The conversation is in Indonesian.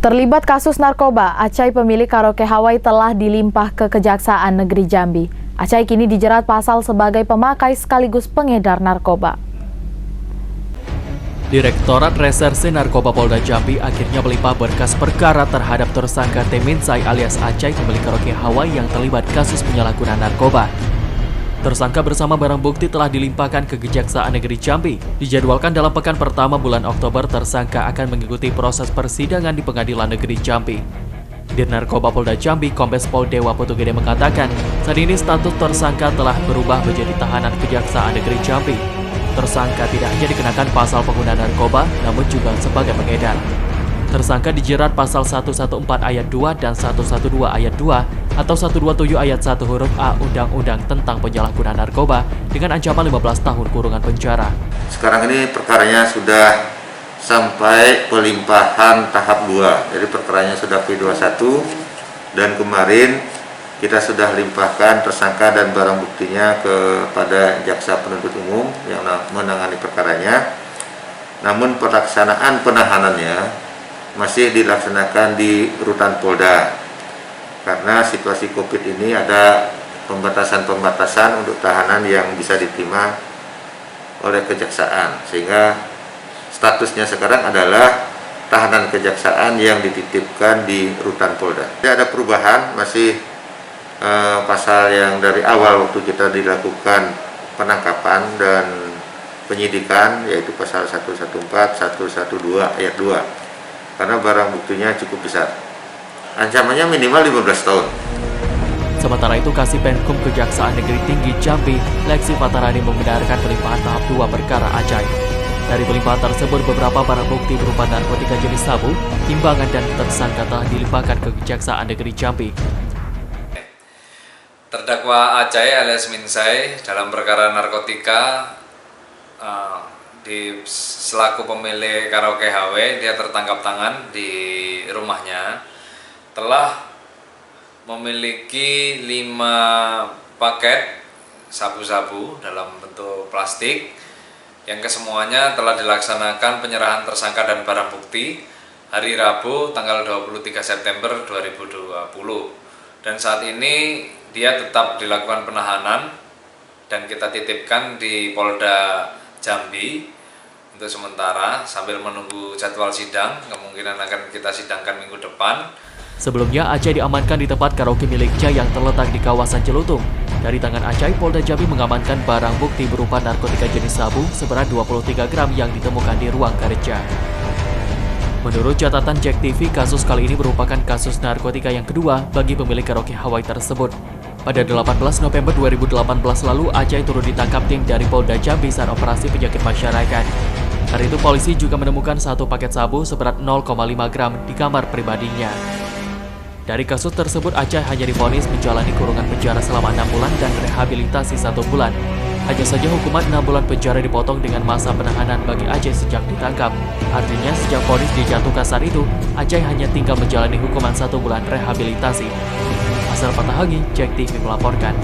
Terlibat kasus narkoba, Acai pemilik karaoke Hawaii telah dilimpah ke Kejaksaan Negeri Jambi. Acai kini dijerat pasal sebagai pemakai sekaligus pengedar narkoba. Direktorat Reserse Narkoba Polda Jambi akhirnya melimpah berkas perkara terhadap tersangka Teminsai alias Acai pemilik karaoke Hawaii yang terlibat kasus penyalahgunaan narkoba. Tersangka bersama barang bukti telah dilimpahkan ke Kejaksaan Negeri Jambi. Dijadwalkan dalam pekan pertama bulan Oktober, tersangka akan mengikuti proses persidangan di Pengadilan Negeri Jambi. Dir Narkoba Polda Jambi, Kombes Pol Dewa Putugede mengatakan, saat ini status tersangka telah berubah menjadi tahanan Kejaksaan Negeri Jambi. Tersangka tidak hanya dikenakan pasal pengguna narkoba, namun juga sebagai pengedar. Tersangka dijerat pasal 114 ayat 2 dan 112 ayat 2 atau 127 ayat 1 huruf A Undang-Undang tentang penyalahgunaan narkoba dengan ancaman 15 tahun kurungan penjara. Sekarang ini perkaranya sudah sampai pelimpahan tahap 2. Jadi perkaranya sudah P21 dan kemarin kita sudah limpahkan tersangka dan barang buktinya kepada jaksa penuntut umum yang menangani perkaranya. Namun pelaksanaan penahanannya masih dilaksanakan di rutan Polda karena situasi COVID ini ada pembatasan-pembatasan untuk tahanan yang bisa diterima oleh kejaksaan, sehingga statusnya sekarang adalah tahanan kejaksaan yang dititipkan di rutan Polda. Tidak ada perubahan, masih pasal yang dari awal waktu kita dilakukan penangkapan dan penyidikan, yaitu pasal 114, 112 ayat 2. Karena barang buktinya cukup besar. Ancamannya minimal 15 tahun. Sementara itu, Kasipenkum Kejaksaan Negeri Tinggi Jambi, Leksi Fatarani membenarkan pelimpahan tahap 2 perkara Acai. Dari pelimpahan tersebut, beberapa barang bukti berupa narkotika jenis sabu, timbangan dan tersangka telah dilimpahkan ke Kejaksaan Negeri Jambi. Terdakwa Acai alias Minsai dalam perkara narkotika selaku pemilik karaoke Hawaii, dia tertangkap tangan di rumahnya, telah memiliki 5 paket sabu-sabu dalam bentuk plastik yang kesemuanya telah dilaksanakan penyerahan tersangka dan barang bukti hari Rabu tanggal 23 September 2020. Dan saat ini dia tetap dilakukan penahanan dan kita titipkan di Polda Jambi untuk sementara sambil menunggu jadwal sidang. Kemungkinan akan kita sidangkan minggu depan. Sebelumnya, Acai diamankan di tempat karaoke miliknya yang terletak di kawasan Celutung. Dari tangan Acai, Polda Jambi mengamankan barang bukti berupa narkotika jenis sabu seberat 23 gram yang ditemukan di ruang kerja. Menurut catatan JEK TV, kasus kali ini merupakan kasus narkotika yang kedua bagi pemilik karaoke Hawaii tersebut. Pada 18 November 2018 lalu, Acai turut ditangkap tim dari Polda Jambi saat operasi penyakit masyarakat. Hari itu, polisi juga menemukan 1 paket sabu seberat 0,5 gram di kamar pribadinya. Dari kasus tersebut, Acai hanya divonis menjalani kurungan penjara selama 6 bulan dan rehabilitasi 1 bulan. Hanya saja hukuman 6 bulan penjara dipotong dengan masa penahanan bagi Acai sejak ditangkap. Artinya, sejak vonis dijatuhkan saat itu, Acai hanya tinggal menjalani hukuman 1 bulan rehabilitasi. Asal Patahangi, JEK TV melaporkan.